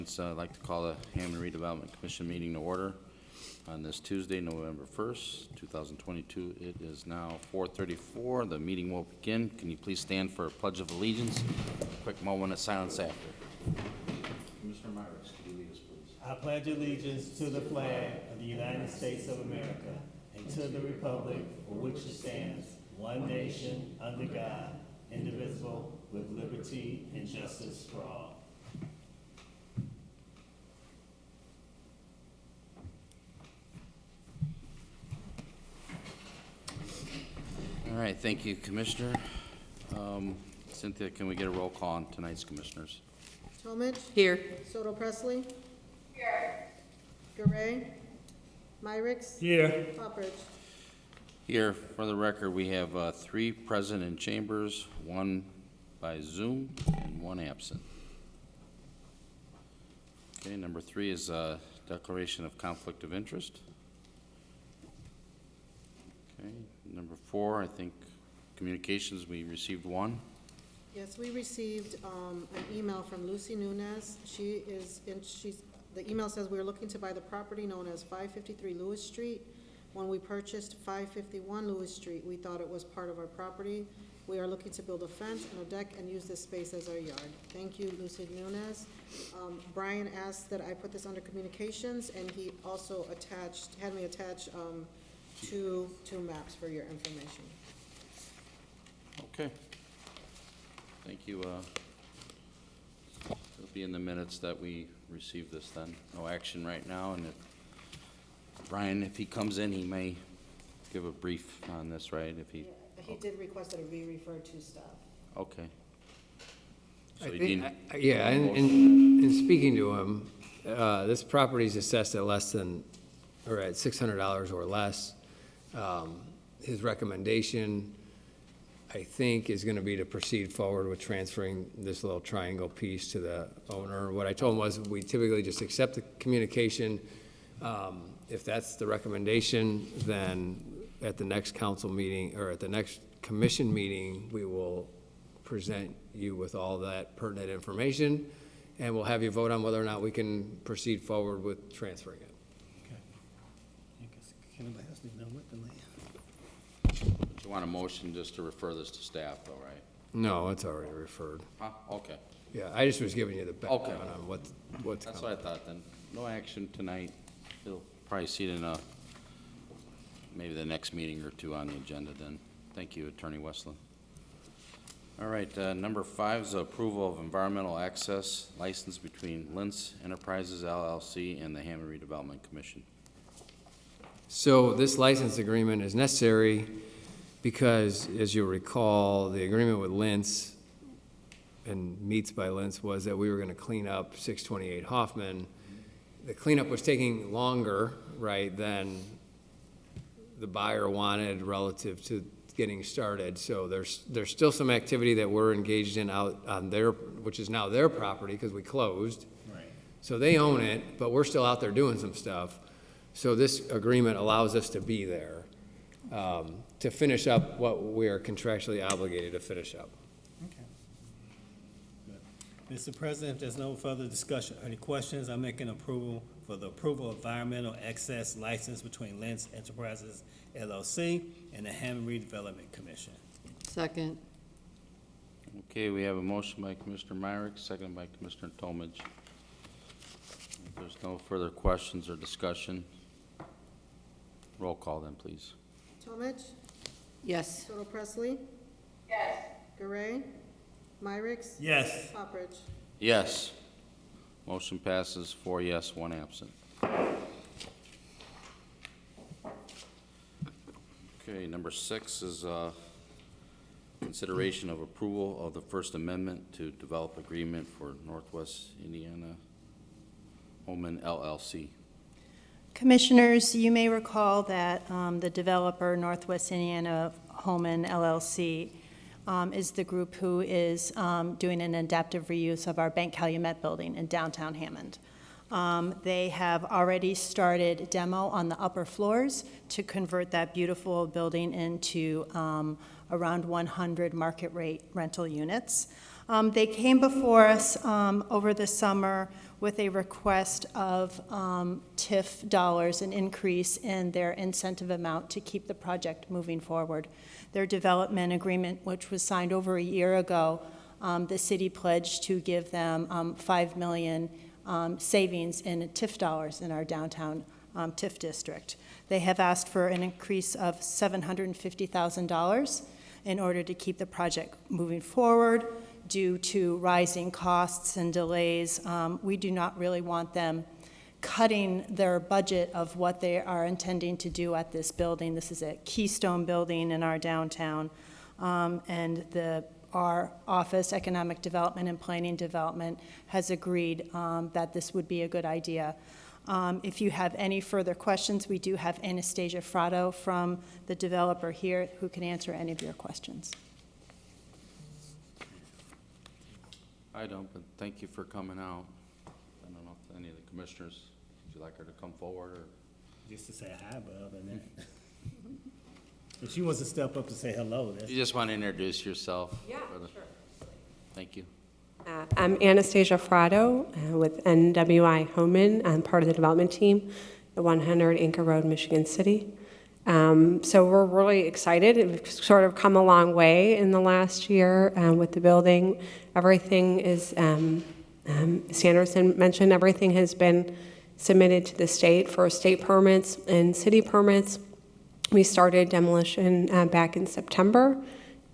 I'd like to call the Hammond Redevelopment Commission meeting to order on this Tuesday, November 1st, 2022. It is now 4:34. The meeting will begin. Can you please stand for a Pledge of Allegiance? Quick moment of silence after. Commissioner Myers, could you lead us, please? I pledge allegiance to the flag of the United States of America and to the republic for which it stands, one nation, under God, indivisible, with liberty and justice for all. All right, thank you, Commissioner. Cynthia, can we get a roll call on tonight's commissioners? Talmadge. Here. Soto Presley. Here. Garay. Myricks. Here. Poppers. Here, for the record, we have 3 present in chambers, 1 by Zoom, and 1 absent. Okay, number 3 is declaration of conflict of interest. Okay, number 4, I think communications, we received 1. Yes, we received an email from Lucy Nunez. The email says we are looking to buy the property known as 553 Lewis Street. When we purchased 551 Lewis Street, we thought it was part of our property. We are looking to build a fence and a deck and use this space as our yard. Thank you, Lucy Nunez. Brian asked that I put this under communications, and he also had me attach two maps for your information. Okay. Thank you. It'll be in the minutes that we received this then. No action right now, and Brian, if he comes in, he may give a brief on this, right? If he. Yeah, he did request that it be referred to staff. Okay. So in speaking to him, this property is assessed at less than, or at $600 or less. His recommendation, I think, is going to be to proceed forward with transferring this little triangle piece to the owner. What I told him was we typically just accept the communication. If that's the recommendation, then at the next council meeting or at the next commission meeting, we will present you with all that pertinent information, and we'll have you vote on whether or not we can proceed forward with transferring it. Can anybody else know what the land? You want a motion just to refer this to staff, though, right? No, it's already referred. Huh? Okay. Yeah, I just was giving you the background Okay. on what's That's coming. what I thought then. No action tonight. You'll probably see it in maybe the next meeting or 2 on the agenda then. Thank you, Attorney Westland. All right, number 5 is approval of environmental access license between Lintz Enterprises LLC and the Hammond Redevelopment Commission. So this license agreement is necessary because, as you'll recall, the agreement with Lintz and Meats by Lintz was that we were going to clean up 628 Hoffman. The cleanup was taking longer, right, than the buyer wanted relative to getting started. So there's still some activity that we're engaged in out on their, which is now their property because we closed. Right. So they own it, but we're still out there doing some stuff. So this agreement allows us to be there to finish up what we are contractually obligated to finish up. Okay. Good. Mr. President, if there's no further discussion or any questions, I make an approval for the approval of environmental access license between Lentz Enterprises LLC and the Hammond Redevelopment Commission. Second. Okay, we have a motion by Commissioner Myrick, seconded by Commissioner Talmadge. If there's no further questions or discussion, roll call then, please. Talmadge. Yes. Soto Presley. Yes. Garay. Myricks. Yes. Poppers. Yes. Motion passes 4 yes, 1 absent. Okay, number 6 is consideration of approval of the First Amendment to develop agreement for Northwest Indiana Homan LLC. Commissioners, you may recall that the developer, Northwest Indiana Homan LLC, is the group who is doing an adaptive reuse of our Bank Calumet building in downtown Hammond. They have already started demo on the upper floors to convert that beautiful building into around 100 market rate rental units. They came before us over the summer with a request of TIF dollars, an increase in their incentive amount to keep the project moving forward. Their development agreement, which was signed over a year ago, the city pledged to give them $5 million savings in TIF dollars in our downtown TIF district. They have asked for an increase of $750,000 in order to keep the project moving forward. Due to rising costs and delays, we do not really want them cutting their budget of what they are intending to do at this building. This is a keystone building in our downtown, and our Office, Economic Development and Planning Development, has agreed that this would be a good idea. If you have any further questions, we do have Anastasia Fratto from the developer here who can answer any of your questions. I don't, but thank you for coming out. I don't know if any of the commissioners, would you like her to come forward, or? Just to say hi, but other than that. If she wants to step up to say hello, that's. You just want to introduce yourself? Yeah, for the- sure. Thank you. I'm Anastasia Fratto with NWI Hammond. I'm part of the development team at 100 Anchor Road, Michigan City. So we're really excited. We've sort of come a long way in the last year with the building. Everything is, Sanderson mentioned, everything has been submitted to the state for state permits and city permits. We started demolition back in September.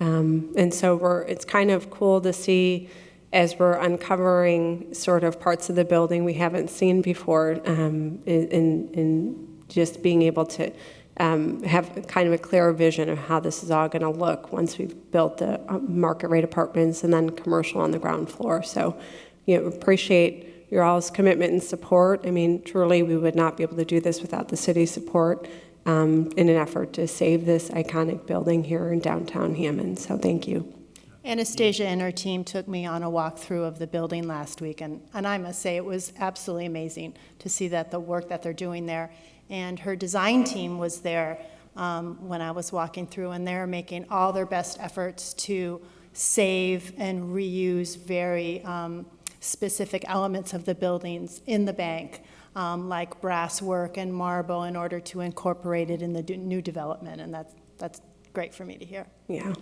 And so it's kind of cool to see as we're uncovering sort of parts of the building we haven't seen before, in just being able to have kind of a clearer vision of how this is all going to look once we've built the market rate apartments and then commercial on the ground floor. So, appreciate your all's commitment and support. I mean, truly, we would not be able to do this without the city's support in an effort to save this iconic building here in downtown Hammond. So thank you. Anastasia and her team took me on a walkthrough of the building last week, and I must say it was absolutely amazing to see that the work that they're doing there. And her design team was there when I was walking through, and they're making all their best efforts to save and reuse very specific elements of the buildings in the bank, like brass work and marble, in order to incorporate it in the new development, and that's great for me to hear. Yeah.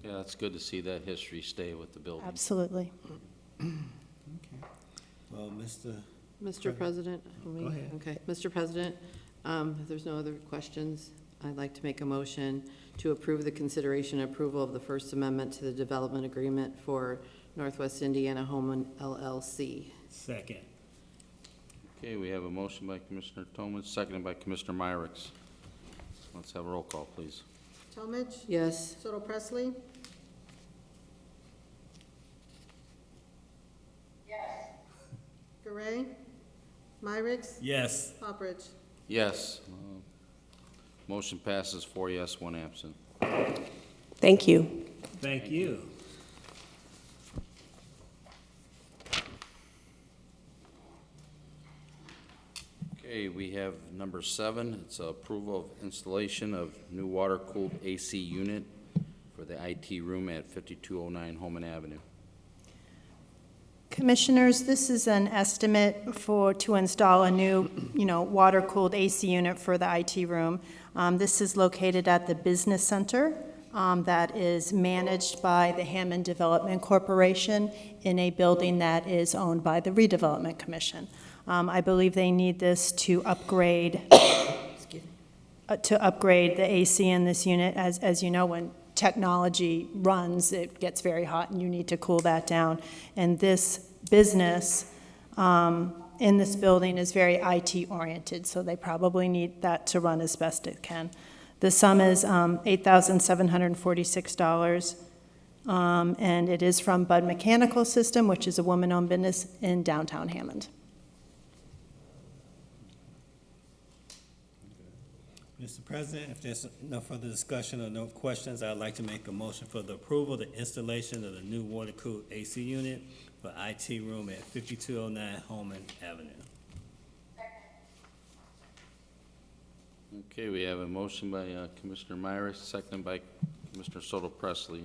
Yeah, it's good to see that history stay with the building. Absolutely. Well, Mr. President? Go ahead. Okay, Mr. President, if there's no other questions, I'd like to make a motion to approve the consideration and approval of the First Amendment to the development agreement for Northwest Indiana Home LLC. second. Okay, we have a motion by Commissioner Tomich, seconded by Commissioner Myricks. Let's have a roll call, please. Talmadge? Yes. Soto Presley? Yes. Garay? Myricks? Yes. Poppridge? Yes. Motion passes 4 yes, 1 absent. Thank you. Thank you. Okay, we have number 7. It's approval of installation of new water-cooled AC unit for the IT room at 5209 Holman Avenue. Commissioners, this is an estimate to install a new, water-cooled AC unit for the IT room. This is located at the Business Center that is managed by the Hammond Development Corporation in a building that is owned by the Redevelopment Commission. I believe they need this to upgrade the AC in this unit. As you know, when technology runs, it gets very hot and you need to cool that down. And this business in this building is very IT oriented, so they probably need that to run as best it can. The sum is $8,746, and it is from Bud Mechanical System, which is a woman-owned business in downtown Hammond. Mr. President, if there's no further discussion or no questions, I'd like to make a motion for the approval of the installation of the new water-cooled AC unit for IT room at 5209 Holman Avenue. Okay, we have a motion by Commissioner Myrick, seconded by Commissioner Soto Presley.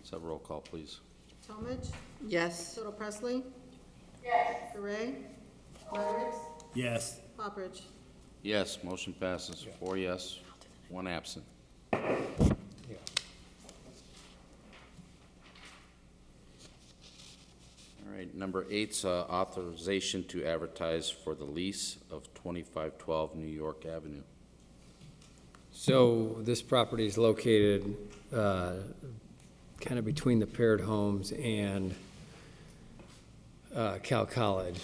Let's have a roll call, please. Talmadge, Yes. Soto Presley. Yes. Gray, Myrick, Yes. Poppers. Yes, motion passes, 4 yes, 1 absent. All right, number 8's authorization to advertise for the lease of 2512 New York Avenue. So this property is located kind of between the paired homes and Cal College.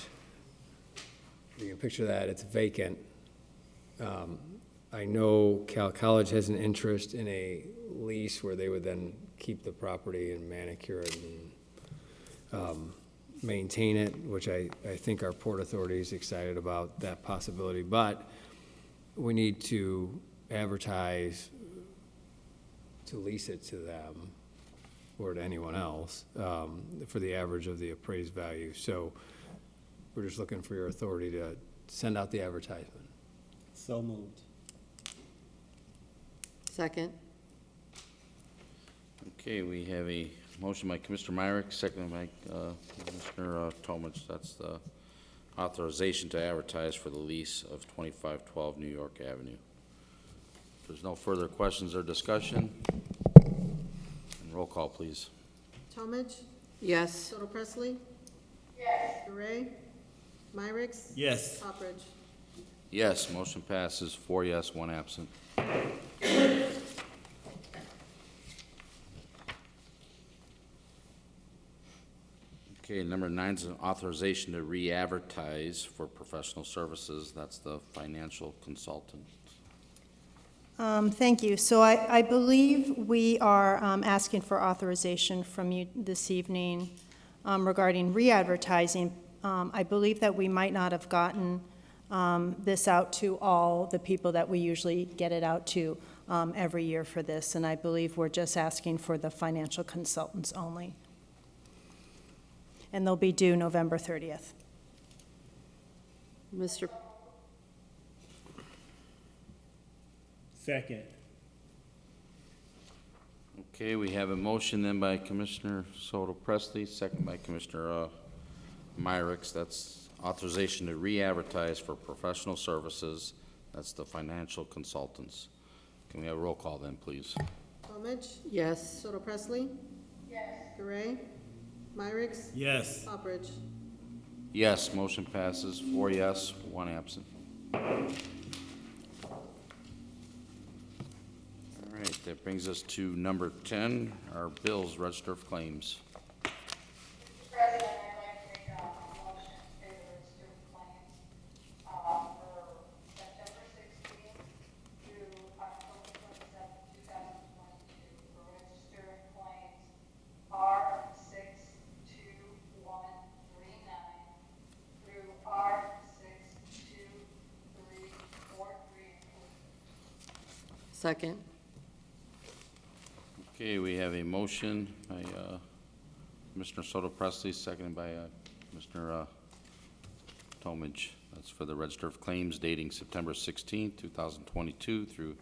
You can picture that, it's vacant. I know Cal College has an interest in a lease where they would then keep the property and manicure it and maintain it, which I think our Port Authority is excited about that possibility. But we need to advertise to lease it to them or to anyone else for the average of the appraised value. So we're just looking for your authority to send out the advertisement. So moved. Second. Okay, we have a motion by Commissioner Myrick, seconded by Commissioner Talmadge. That's the authorization to advertise for the lease of 2512 New York Avenue. If there's no further questions or discussion, and roll call, please. Talmadge, Yes. Soto Presley. Yes. Gray, Myrick, Yes. Poppers. Yes, motion passes, 4 yes, 1 absent. Okay, number 9 is an authorization to re-advertise for professional services. That's the financial consultant. Thank you. So I believe we are asking for authorization from you this evening regarding re-advertising. I believe that we might not have gotten this out to all the people that we usually get it out to every year for this, and I believe we're just asking for the financial consultants only. And they'll be due November 30th. Mr. Second. Okay, we have a motion then by Commissioner Soto Presley, second by Commissioner Myrick. That's authorization to re-advertise for professional services. That's the financial consultants. Can we have a roll call then, please? Talmadge, Yes. Soto Presley. Yes. Gray, Myrick, Yes. Poppers. Yes, motion passes, 4 yes, 1 absent. All right, that brings us to number 10, our bills, register of claims. President, I'd like to make a motion to pay the register of claims for September 16th through October 27th, 2022 for register of claims R62139 through R62343. Second. Okay, we have a motion by Commissioner Soto Presley, seconded by Commissioner Talmadge. That's for the register of claims dating September 16, 2022 through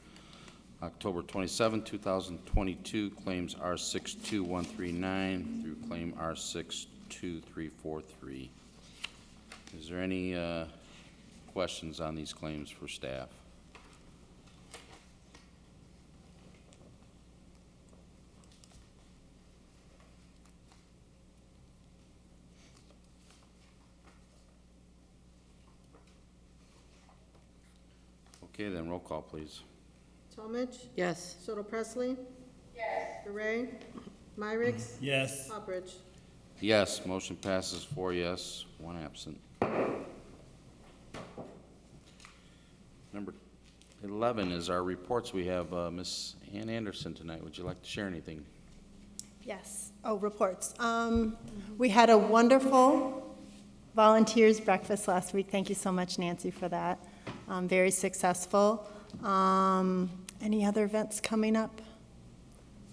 October 27, 2022. Claims R62139 through claim R62343. Is there any questions on these claims for staff? Okay, then roll call, please. Talmadge, Yes. Soto Presley. Yes. Gray, Myrick, Yes. Poppers. Yes, motion passes, 4 yes, 1 absent. Number 11 is our reports. We have Ms. Ann Anderson tonight. Would you like to share anything? Yes. Oh, reports. We had a wonderful volunteers breakfast last week. Thank you so much, Nancy, for that. Very successful. Any other events coming up?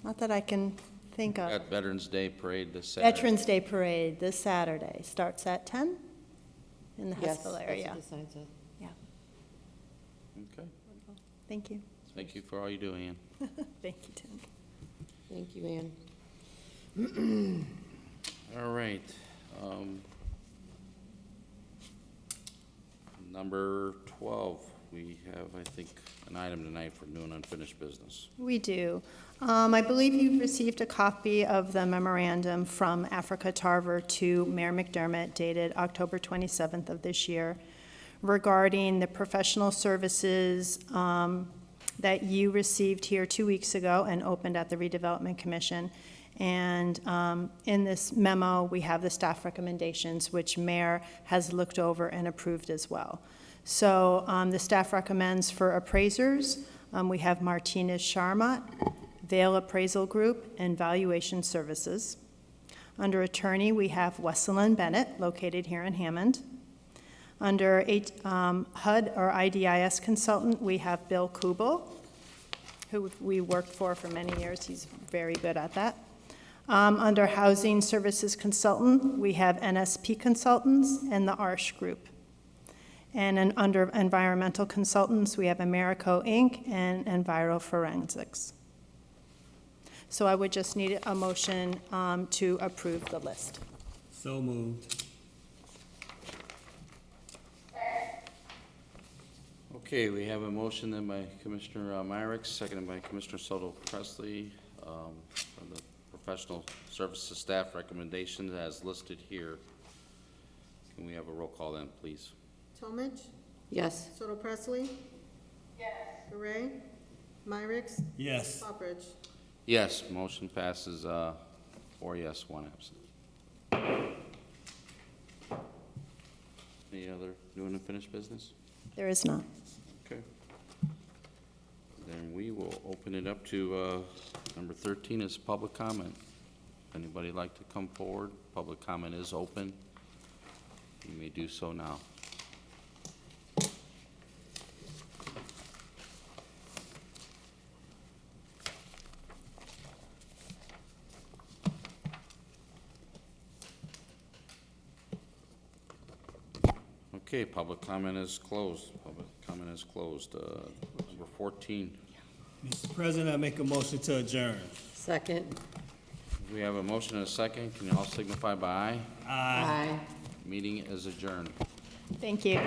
Not that I can think of. Got Veterans Day Parade this Saturday. Veterans Day Parade this Saturday. Starts at 10 in the Yes. Hessville that's area. what decides it. Yeah. Okay, Thank you. thank you for all you do, Ann. Thank you, Tim. Thank you, Ann. All right. Number 12, we have, I think, an item tonight for new and unfinished business. We do. I believe you've received a copy of the memorandum from Africa Tarver to Mayor McDermott dated October 27th of this year regarding the professional services that you received here 2 weeks ago and opened at the Redevelopment Commission. And in this memo, we have the staff recommendations, which Mayor has looked over and approved as well. So the staff recommends for appraisers, we have Martinez Sharmat, Vale Appraisal Group, and Valuation Services. Under attorney, we have Wesleyan Bennett, located here in Hammond. Under HUD or IDIS consultant, we have Bill Kubel, who we worked for many years. He's very good at that. Under housing services consultant, we have NSP Consultants and the Arsh Group. And under environmental consultants, we have Americo Inc. and Enviroforensics. So I would just need a motion to approve the list. So moved. Okay, we have a motion then by Commissioner Myrick, seconded by Commissioner Soto Presley, for the professional services staff recommendations as listed here. Can we have a roll call then, please? Talmadge, Yes. Soto Presley, Yes. Gray, Myrick, Yes. Poppridge. Yes, motion passes, 4 yes, 1 absent. Any other new and unfinished business? There is none. Okay. Then we will open it up to, number 13 is public comment. If anybody like to come forward, public comment is open. You may do so now. Okay, public comment is closed. Public comment is closed. Number 14. Mr. President, I make a motion to adjourn. Second. We have a motion and a second. Can you all signify by aye? Aye. Meeting is adjourned. Thank you.